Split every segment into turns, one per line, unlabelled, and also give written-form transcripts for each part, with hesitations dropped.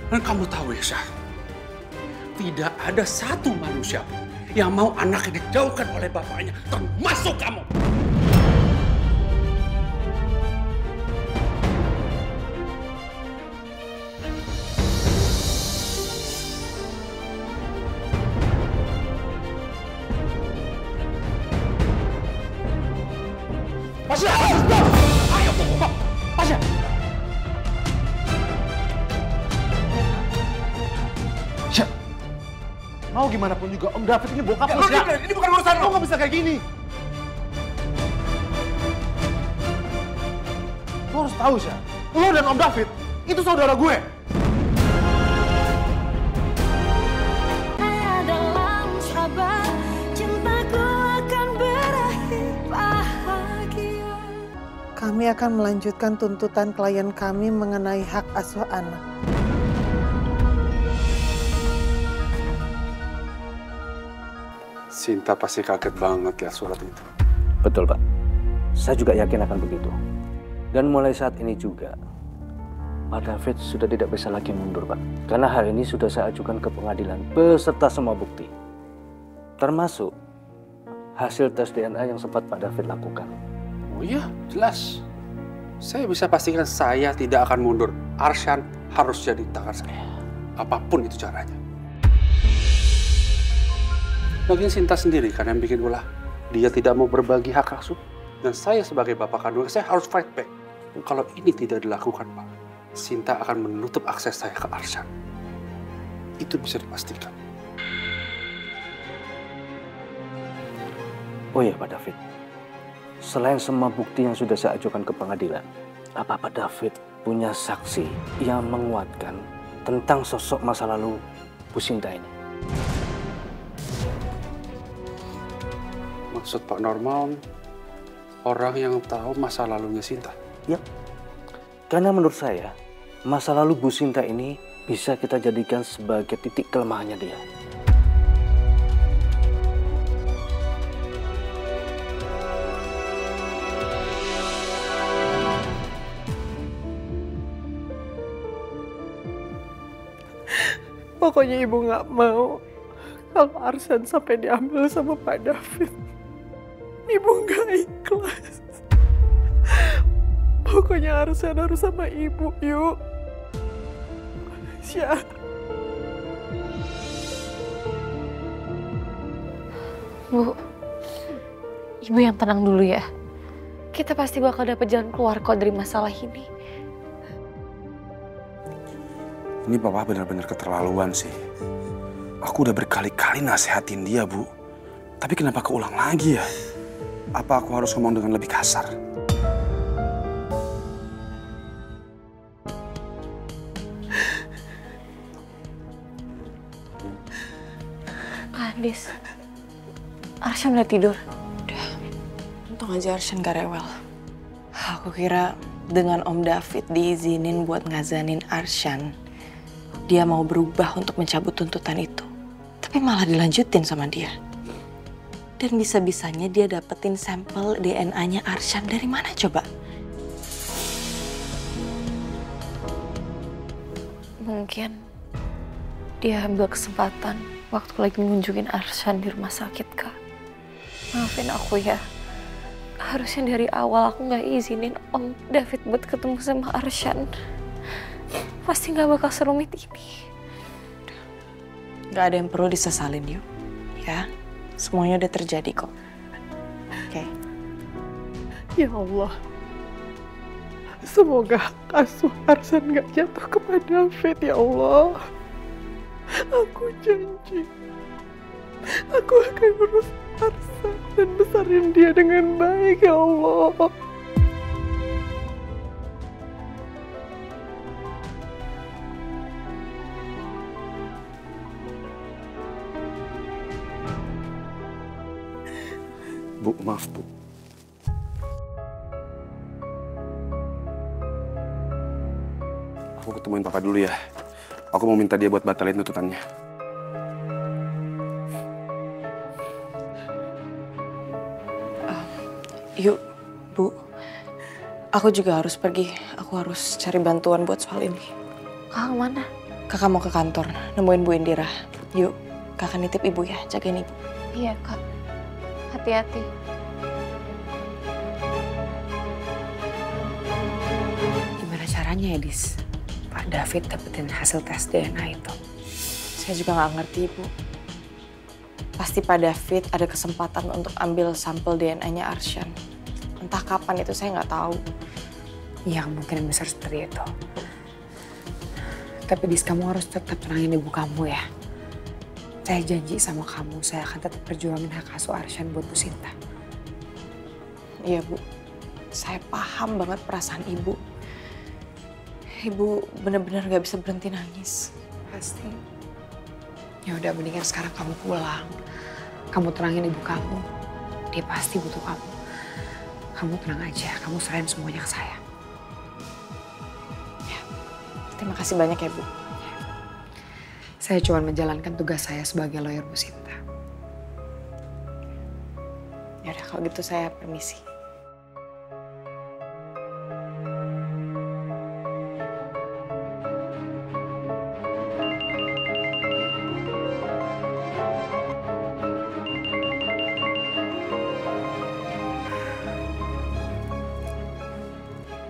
Dan kamu tahu ya, Syah, tidak ada satu manusia yang mau anaknya dijauhkan oleh bapaknya, termasuk kamu. Tasya! Ayo, Tasya!
Tasya! Mau gimana pun juga, Om David ini bokap lu, Tasya.
Ini bukan urusan
Lo nggak bisa kayak gini. Lo harus tahu, Tasya. Lo dan Om David itu saudara gue.
Kami akan melanjutkan tuntutan klien kami mengenai hak asuh anak.
Sinta pasti kaget banget ya surat itu.
Betul, Pak. Saya juga yakin akan begitu. Dan mulai saat ini juga, Pak David sudah tidak bisa lagi mundur, Pak. Karena hal ini sudah saya ajukan ke pengadilan beserta semua bukti. Termasuk hasil tes DNA yang sempat Pak David lakukan.
Oh iya, jelas. Saya bisa pastikan saya tidak akan mundur. Arsyan harus jadi tangan saya. Apapun itu caranya. Lagian Sinta sendiri kan yang bikin ulah. Dia tidak mau berbagi hak asuh. Dan saya sebagai bapak kandung, saya harus fight back. Dan kalau ini tidak dilakukan, Pak, Sinta akan menutup akses saya ke Arsyan. Itu bisa dipastikan.
Oh iya, Pak David. Selain semua bukti yang sudah saya ajukan ke pengadilan, apa Pak David punya saksi yang menguatkan tentang sosok masa lalu Bu Sinta ini?
Maksud Pak Norman, orang yang tahu masa lalunya Sinta?
Ya, karena menurut saya, masa lalu Bu Sinta ini bisa kita jadikan sebagai titik kelemahannya dia.
Pokoknya ibu nggak mau kalau Arsyan sampai diambil sama Pak David. Ibu nggak ikhlas. Pokoknya Arsyan harus sama ibu, yuk. Syah.
Bu, ibu yang tenang dulu ya. Kita pasti bakal dapet jalan keluar kok dari masalah ini.
Ini papa benar-benar keterlaluan sih. Aku udah berkali-kali nasehatin dia, Bu. Tapi kenapa keulang lagi ya? Apa aku harus ngomong dengan lebih kasar?
Andis, Arsyan udah tidur.
Udah, untung aja Arsyan gak rewel. Aku kira dengan Om David diizinin buat ngazanin Arsyan, dia mau berubah untuk mencabut tuntutan itu. Tapi malah dilanjutin sama dia. Dan bisa-bisanya dia dapetin sampel DNA-nya Arsyan dari mana coba?
Mungkin dia ambil kesempatan waktu lagi mengunjungin Arsyan di rumah sakit, Kak. Maafin aku ya. Harusnya dari awal aku nggak izinin Om David buat ketemu sama Arsyan. Pasti nggak bakal serumit ini.
Gak ada yang perlu disesalin, yuk. Ya, semuanya udah terjadi kok. Oke.
Ya Allah. Semoga asuh Arsyan nggak jatuh ke Pak David, ya Allah. Aku janji. Aku akan urus Arsyan dan besarin dia dengan baik, ya Allah.
Bu, maaf, Bu. Aku ketemuin papa dulu ya. Aku mau minta dia buat batalin tuntutannya.
Yuk, Bu. Aku juga harus pergi. Aku harus cari bantuan buat soal ini.
Kakak mana?
Kakak mau ke kantor, nemuin Bu Indira. Yuk, kakak nitip ibu ya, jagain ibu.
Iya, Kak. Hati-hati.
Gimana caranya ya, Dis? Pak David dapetin hasil tes DNA itu. Saya juga nggak ngerti, Bu. Pasti Pak David ada kesempatan untuk ambil sampel DNA-nya Arshan. Entah kapan itu saya nggak tahu. Ya, kemungkinan besar seperti itu. Tapi Dis, kamu harus tetap tenangin ibu kamu ya. Saya janji sama kamu, saya akan tetap perjuangin hak asuh Arshan buat Bu Sinta. Iya, Bu. Saya paham banget perasaan ibu. Ibu benar-benar gak bisa berhenti nangis. Pasti. Ya udah, mendingan sekarang kamu pulang. Kamu tenangin ibu kamu. Dia pasti butuh kamu. Kamu tenang aja, kamu serahin semuanya ke saya. Ya. Terima kasih banyak ya, Bu. Saya cuma menjalankan tugas saya sebagai lawyer Bu Sinta. Ya udah, kalau gitu saya permisi.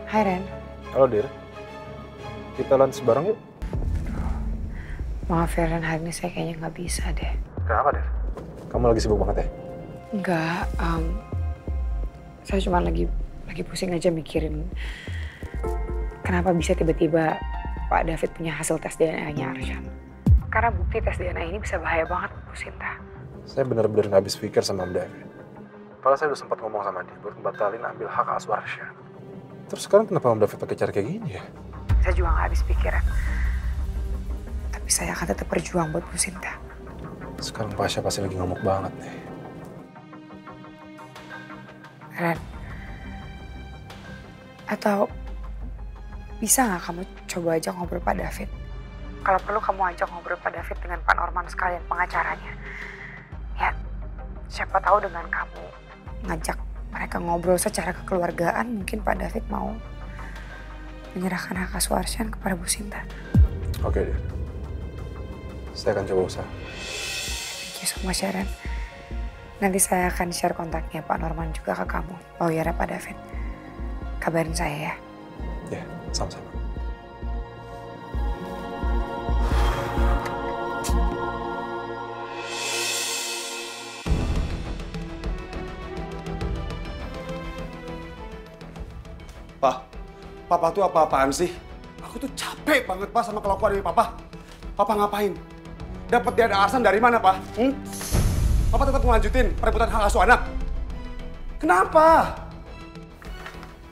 Hai Ren.
Halo Dir, kita lunch bareng yuk.
Maaf ya Ren, hari ini saya kayaknya nggak bisa deh.
Kenapa Dir? Kamu lagi sibuk banget ya?
Enggak, saya cuma lagi pusing aja mikirin kenapa bisa tiba-tiba Pak David punya hasil tes DNA-nya Arshan. Karena bukti tes DNA ini bisa bahaya banget Bu Sinta.
Saya benar-benar nggak habis pikir sama Om David. Padahal saya udah sempat ngomong sama dia buat ngebatalin ambil hak asuh Arshan. Terus sekarang kenapa Om David pakai cara kayak gini ya?
Saya juga nggak habis pikiran. Tapi saya akan tetap berjuang buat Bu Sinta.
Sekarang Pasha pasti lagi ngamuk banget nih.
Ren, atau bisa nggak kamu coba aja ngobrol Pak David? Kalau perlu kamu ajak ngobrol Pak David dengan Pak Norman sekalian pengacaranya. Ya, siapa tahu dengan kamu ngajak mereka ngobrol secara kekeluargaan, mungkin Pak David mau menyerahkan hak asuh Arshan kepada Bu Sinta.
Oke deh. Saya akan coba usaha.
Thank you so much, Ren. Nanti saya akan share kontaknya Pak Norman juga ke kamu, lawyernya Pak David. Kabarin saya ya.
Ya, sama-sama.
Papa tuh apa-apaan sih? Aku tuh capek banget, Pak, sama kelakuan ini, Papa. Papa ngapain? Dapat DNA Arshan dari mana, Pak? Papa tetap melanjutin perebutan hak asuh anak. Kenapa?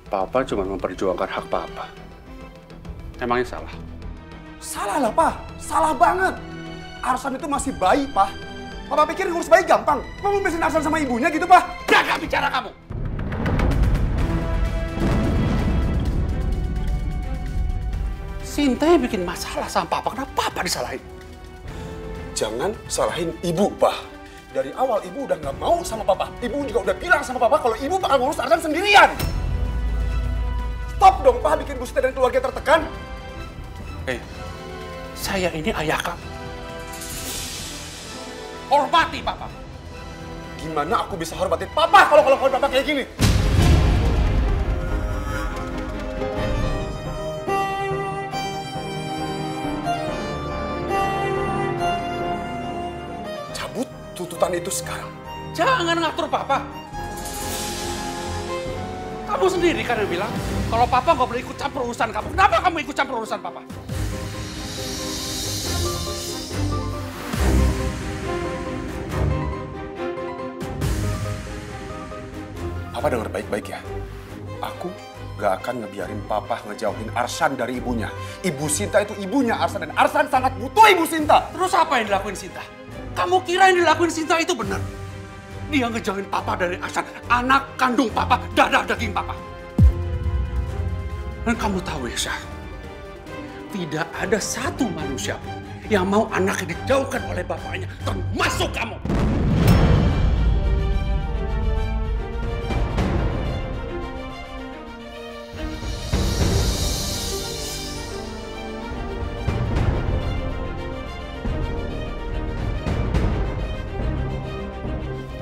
Papa cuma memperjuangkan hak Papa. Emangnya salah?
Salah lah, Pak. Salah banget. Arshan itu masih bayi, Pak. Papa pikir ngurus bayi gampang? Papa beresin Arshan sama ibunya gitu, Pak?
Jaga bicara kamu! Sinta yang bikin masalah sama Papa, kenapa Papa disalahin?
Jangan salahin ibu, Pak. Dari awal ibu udah nggak mau sama Papa. Ibu juga udah bilang sama Papa kalau ibu bakal ngurus Arshan sendirian. Stop dong, Pak, bikin Bu Sinta dan keluarga tertekan.
Saya ini ayah kamu. Hormati Papa.
Gimana aku bisa hormatin Papa kalau Papa kayak gini? Cabut tuntutan itu sekarang.
Jangan ngatur Papa. Kamu sendiri kan yang bilang kalau Papa nggak boleh ikut campur urusan kamu. Kenapa kamu ikut campur urusan Papa?
Papa dengar baik-baik ya. Aku gak akan ngebiarin Papa ngejauhin Arshan dari ibunya. Ibu Sinta itu ibunya Arshan dan Arshan sangat butuh Ibu Sinta.
Terus apa yang dilakuin Sinta? Kamu kira yang dilakuin Sinta itu benar? Dia ngejauhin Papa dari Arshan, anak kandung Papa, darah daging Papa. Dan kamu tahu ya, Syah, tidak ada satu manusia yang mau anaknya dijauhkan oleh bapaknya, termasuk kamu.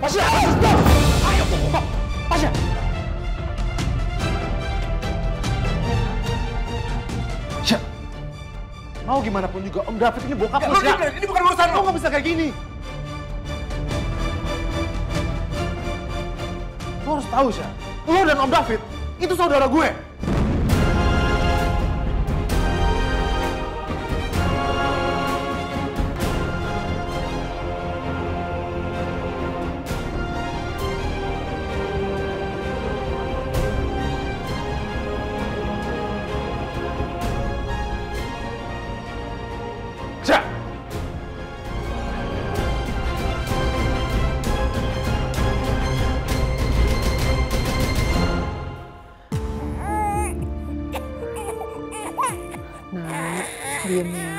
Tasya! Stop! Ayo, stop! Tasya! Tasya! Mau gimana pun juga, Om David ini bokap lo, Tasya.
Ini bukan urusan lo.
Lo nggak bisa kayak gini. Lo harus tahu, Tasya. Lo dan Om David itu saudara gue.
Diam ya.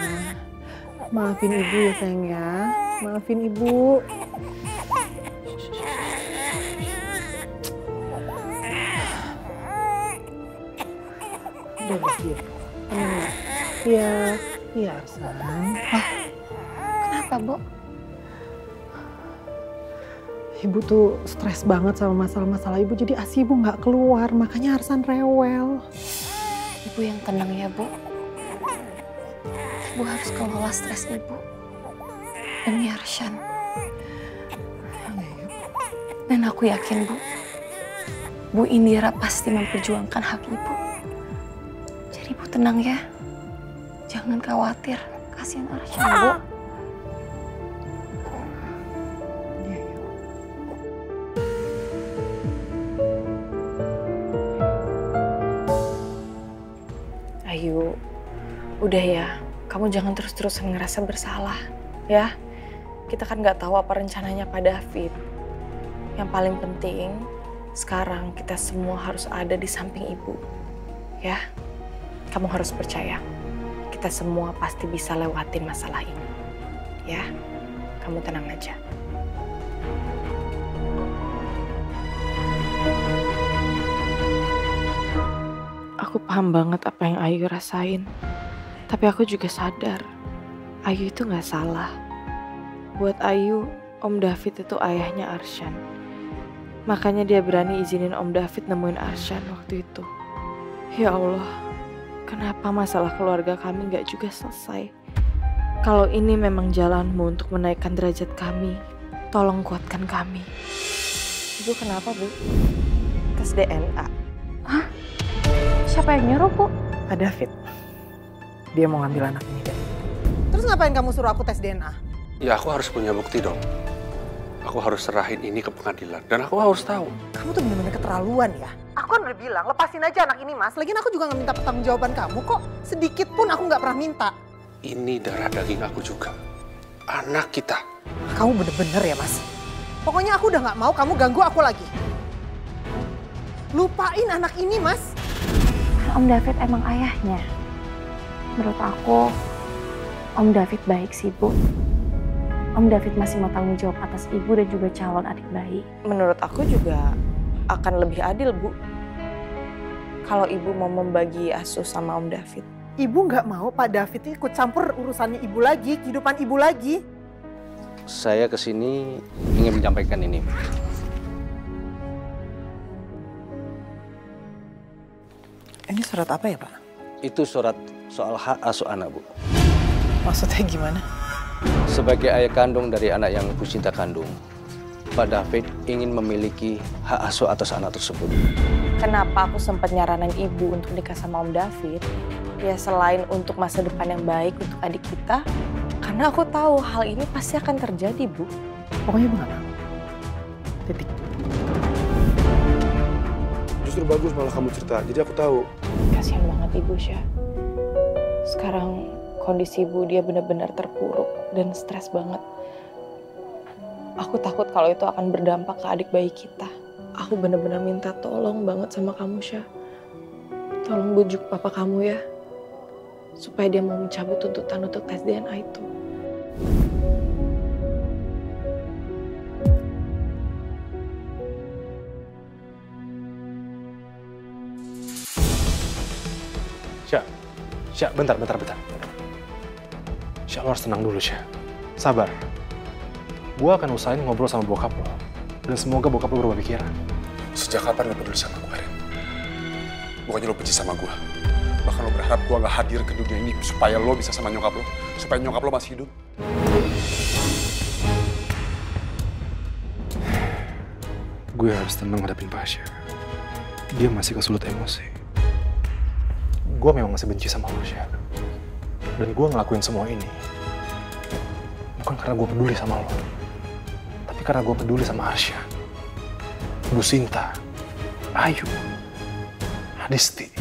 Maafin ibu ya sayang ya. Maafin ibu. Udah diam. Tenang ya. Iya. Iya Arsan.
Kenapa, Bu?
Ibu tuh stres banget sama masalah-masalah ibu. Jadi ASI ibu nggak keluar. Makanya Arsan rewel.
Ibu yang tenang ya, Bu. Ibu harus kelola stres ibu demi Arshan. Dan aku yakin, Bu Indira pasti memperjuangkan hak ibu. Jadi ibu tenang ya, jangan khawatir. Kasihan Arshan, Bu.
Ayu, udah ya. Kamu jangan terus-terusan ngerasa bersalah, ya. Kita kan nggak tahu apa rencananya Pak David. Yang paling penting, sekarang kita semua harus ada di samping ibu, ya. Kamu harus percaya, kita semua pasti bisa lewatin masalah ini, ya. Kamu tenang aja. Aku paham banget apa yang Ayu rasain. Tapi aku juga sadar, Ayu itu gak salah. Buat Ayu, Om David itu ayahnya Arshan. Makanya dia berani izinin Om David nemuin Arshan waktu itu. Ya Allah, kenapa masalah keluarga kami gak juga selesai? Kalau ini memang jalanmu untuk menaikkan derajat kami, tolong kuatkan kami. Ibu kenapa, Bu? Tes DNA.
Hah? Siapa yang nyuruh, Bu?
Pak David. Dia mau ngambil anak ini. Terus ngapain kamu suruh aku tes DNA?
Ya aku harus punya bukti dong. Aku harus serahin ini ke pengadilan. Dan aku harus tahu.
Kamu tuh bener-bener keterlaluan ya. Aku kan udah bilang lepasin aja anak ini mas. Lagian aku juga gak minta pertanggungjawaban kamu kok. Sedikit pun aku gak pernah minta.
Ini darah daging aku juga. Anak kita.
Kamu bener-bener ya mas. Pokoknya aku udah gak mau kamu ganggu aku lagi. Lupain anak ini mas.
Om David emang ayahnya. Menurut aku, Om David baik sih, Bu. Om David masih mau tanggung jawab atas ibu dan juga calon adik bayi.
Menurut aku juga akan lebih adil, Bu. Kalau ibu mau membagi asuh sama Om David.
Ibu nggak mau Pak David ikut campur urusannya ibu lagi, kehidupan ibu lagi.
Saya kesini ingin menyampaikan ini.
Ini surat apa ya Pak?
Itu surat soal hak asuh anak, Bu.
Maksudnya gimana?
Sebagai ayah kandung dari anak yang Ibu Cinta kandung, Pak David ingin memiliki hak asuh atas anak tersebut.
Kenapa aku sempat nyaranin ibu untuk nikah sama Om David? Ya selain untuk masa depan yang baik untuk adik kita, karena aku tahu hal ini pasti akan terjadi, Bu.
Pokoknya Ibu nggak tahu. Titik.
Justru bagus malah kamu cerita, jadi aku tahu.
Kasihan banget Ibu Syah. Sekarang kondisi ibu dia benar-benar terpuruk dan stres banget. Aku takut kalau itu akan berdampak ke adik bayi kita. Aku benar-benar minta tolong banget sama kamu, Syah. Tolong bujuk papa kamu ya. Supaya dia mau mencabut tuntutan untuk tes DNA itu.
Syah, bentar. Syah, lo harus tenang dulu, Syah. Sabar. Gue akan usahain ngobrol sama bokap lo. Dan semoga bokap lo berubah pikiran.
Sejak kapan lo peduli sama gue, Ren? Bukannya lo benci sama gue. Bahkan lo berharap gue gak hadir ke dunia ini supaya lo bisa sama nyokap lo. Supaya nyokap lo masih hidup.
Gue harus tenang ngadepin Pasha. Dia masih kesulut emosi. Gue memang masih benci sama Pasha. Dan gue ngelakuin semua ini bukan karena gue peduli sama lo, tapi karena gue peduli sama Arsya, Bu Sinta, Ayu, Adisti.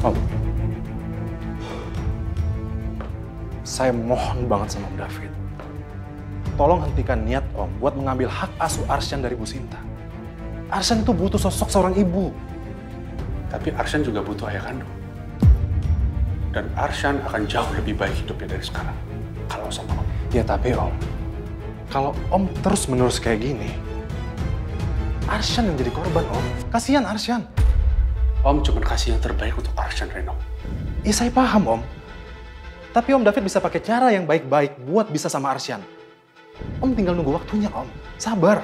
Om, saya mohon banget sama Om David. Tolong hentikan niat Om buat mengambil hak asuh Arsyan dari Bu Sinta. Arsyan itu butuh sosok seorang ibu.
Tapi Arsyan juga butuh ayah kandung. Dan Arsyan akan jauh lebih baik hidupnya dari sekarang. Kalau sama Om.
Ya tapi Om, kalau Om terus-menerus kayak gini, Arsyan yang jadi korban Om. Kasihan Arsyan.
Om cuma kasih yang terbaik untuk Arsyan, Reno.
Ya saya paham Om. Tapi Om David bisa pakai cara yang baik-baik buat bisa sama Arsyan. Om tinggal nunggu waktunya Om. Sabar.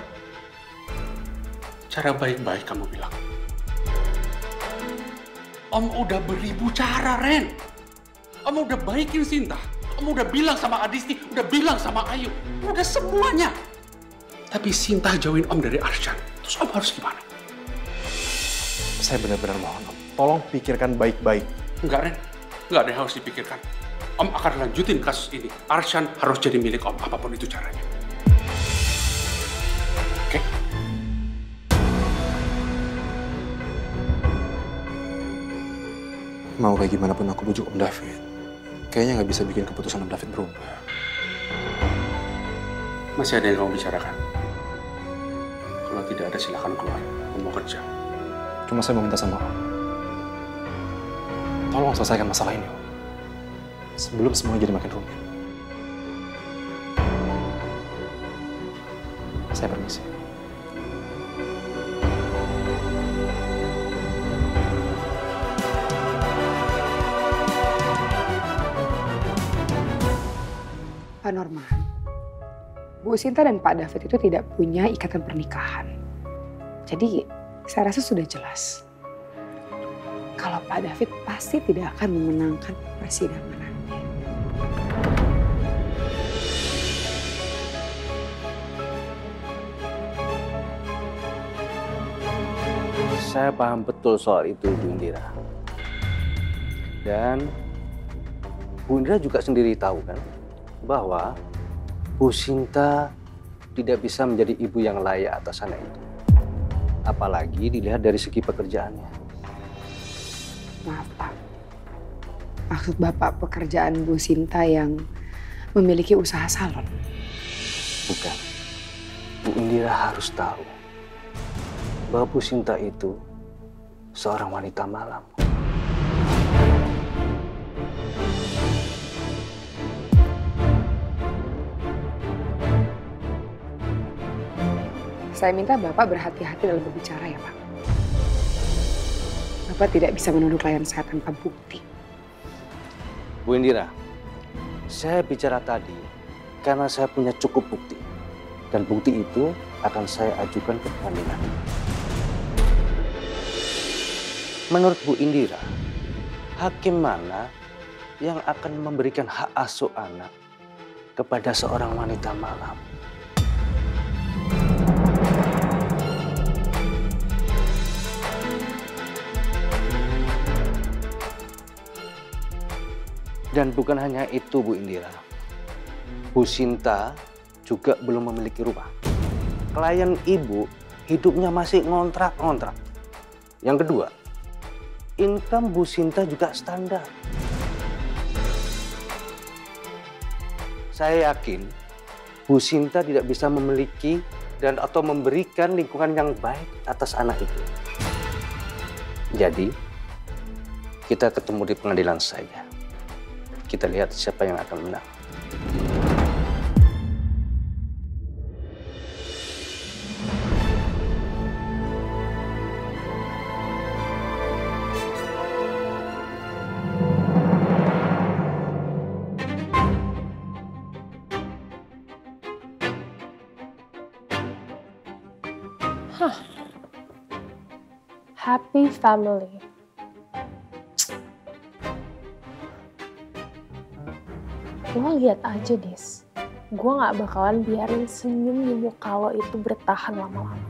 Cara baik-baik kamu bilang. Om udah beribu cara, Ren. Om udah baikin Sinta. Om udah bilang sama Adisti, udah bilang sama Ayu. Udah semuanya. Tapi Sinta jauhin Om dari Arsyan. Terus Om harus gimana?
Saya benar-benar mohon Om. Tolong pikirkan baik-baik.
Enggak, Ren. Enggak ada yang harus dipikirkan. Om akan lanjutin kasus ini. Arsyan harus jadi milik Om, apapun itu caranya. Oke?
Mau kayak gimana pun aku bujuk Om David, kayaknya nggak bisa bikin keputusan Om David berubah.
Masih ada yang kamu bicarakan? Kalau tidak ada, silakan keluar. Aku mau kerja.
Cuma saya mau minta sama Om. Tolong selesaikan masalah ini, Om. Sebelum semuanya jadi makin rumit. Saya permisi.
Pak Norman, Bu Sinta dan Pak David itu tidak punya ikatan pernikahan. Jadi saya rasa sudah jelas. Kalau Pak David pasti tidak akan memenangkan persidangan.
Saya paham betul soal itu, Bu Indira. Dan Bu Indira juga sendiri tahu kan bahwa Bu Sinta tidak bisa menjadi ibu yang layak atas anak itu. Apalagi dilihat dari segi pekerjaannya.
Maaf Pak, maksud Bapak pekerjaan Bu Sinta yang memiliki usaha salon?
Bukan. Bu Indira harus tahu bahwa Bu Sinta itu seorang wanita malam.
Saya minta Bapak berhati-hati dalam berbicara ya Pak. Bapak tidak bisa menuduh klien saya tanpa bukti.
Bu Indira, saya bicara tadi karena saya punya cukup bukti. Dan bukti itu akan saya ajukan ke pengadilan. Menurut Bu Indira, hakim mana yang akan memberikan hak asuh anak kepada seorang wanita malam? Dan bukan hanya itu, Bu Indira. Bu Sinta juga belum memiliki rumah. Klien ibu hidupnya masih ngontrak-ngontrak. Yang kedua, income Bu Sinta juga standar. Saya yakin Bu Sinta tidak bisa memiliki dan atau memberikan lingkungan yang baik atas anak itu. Jadi, kita ketemu di pengadilan saja. Kita lihat siapa yang akan menang.
Happy family. Lo lihat aja, Dis. Gue gak bakalan biarin senyum di muka lo itu bertahan lama-lama.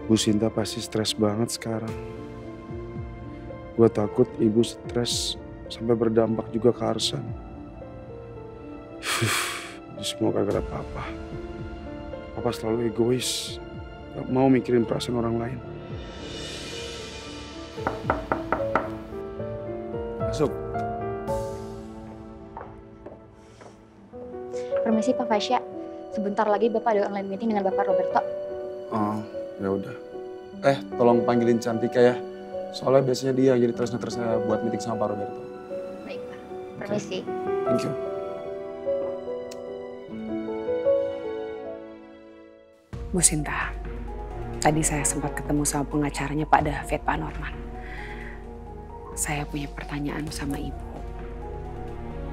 Bu Sinta pasti stres banget sekarang. Gue takut ibu stres sampai berdampak juga ke Arsan. Ini semua gara-gara papa. Papa selalu egois, gak mau mikirin perasaan orang lain. Masuk.
Permisi Pak Fasya, sebentar lagi Bapak ada online meeting dengan Bapak Roberto.
Oh, ya udah. Tolong panggilin Cantika ya. Soalnya biasanya dia jadi terus buat meeting sama Pak Roberto.
Baik Pak, permisi.
Thank you.
Bu Sinta, tadi saya sempat ketemu sama pengacaranya Pak David, Pak Norman. Saya punya pertanyaan sama Ibu.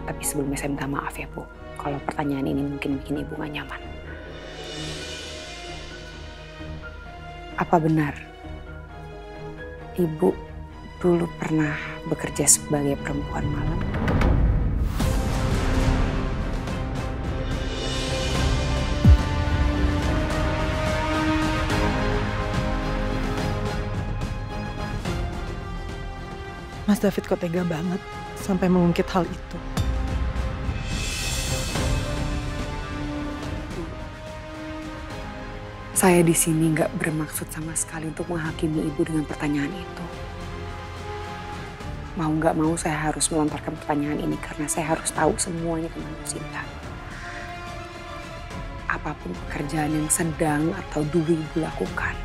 Tapi sebelumnya saya minta maaf ya Bu, kalau pertanyaan ini mungkin bikin Ibu gak nyaman. Apa benar Ibu dulu pernah bekerja sebagai perempuan malam?
Mas David kok tega banget sampai mengungkit hal itu.
Saya di sini nggak bermaksud sama sekali untuk menghakimi Ibu dengan pertanyaan itu. Mau nggak mau saya harus melontarkan pertanyaan ini karena saya harus tahu semuanya tentang Bu Sinta. Apapun pekerjaan yang sedang atau dulu Ibu lakukan,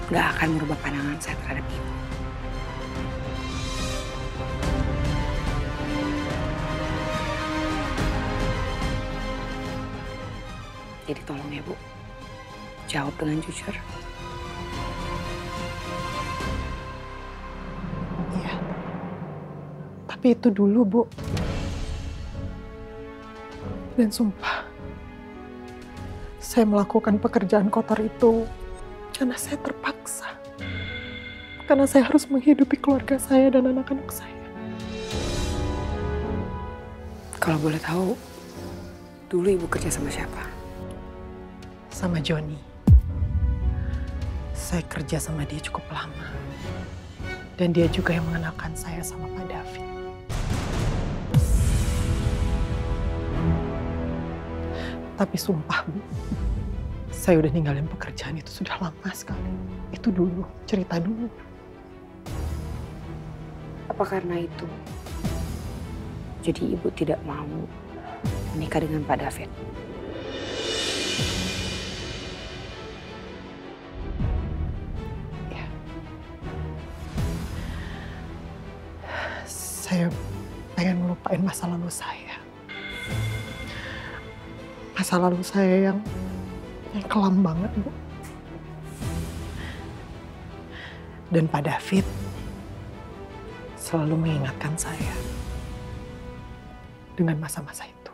nggak akan merubah pandangan saya terhadap Ibu. Jadi tolong ya Bu, jawab dengan jujur.
Iya, tapi itu dulu Bu. Dan sumpah, saya melakukan pekerjaan kotor itu karena saya terpaksa. Karena saya harus menghidupi keluarga saya dan anak-anak saya.
Kalau boleh tahu, dulu Ibu kerja sama siapa?
Sama Joni. Saya kerja sama dia cukup lama. Dan dia juga yang mengenalkan saya sama Pak David. Tapi sumpah Bu, saya udah ninggalin pekerjaan itu sudah lama sekali. Itu dulu, cerita dulu.
Apa karena itu? Jadi Ibu tidak mau menikah dengan Pak David?
Saya pengen melupain masa lalu saya. Masa lalu saya yang kelam banget, Bu. Dan Pak David selalu mengingatkan saya dengan masa-masa itu.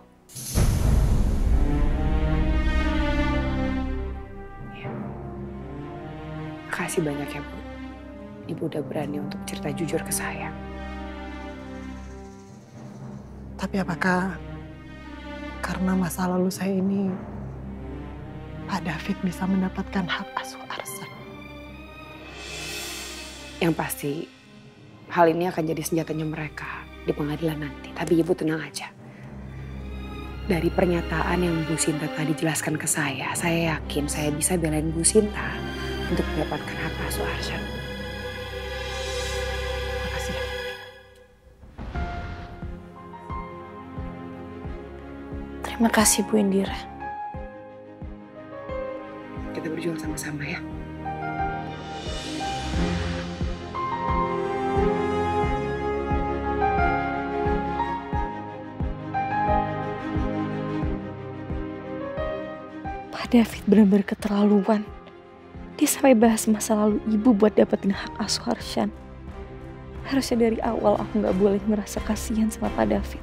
Ya. Makasih banyak ya, Bu. Ibu udah berani untuk cerita jujur ke saya.
Tapi apakah karena masa lalu saya ini, Pak David bisa mendapatkan hak asuh Arsan?
Yang pasti, hal ini akan jadi senjatanya mereka di pengadilan nanti. Tapi Ibu tenang aja. Dari pernyataan yang Bu Sinta tadi jelaskan ke saya yakin saya bisa belain Bu Sinta untuk mendapatkan hak asuh Arsan.
Makasih ya.
Terima kasih Bu Indira.
Kita berjuang sama-sama ya.
Pak Pak David benar-benar keterlaluan. Dia sampai bahas masa lalu ibu buat dapetin hak asuh Arshan. Harusnya dari awal aku gak boleh merasa kasihan sama Pak David.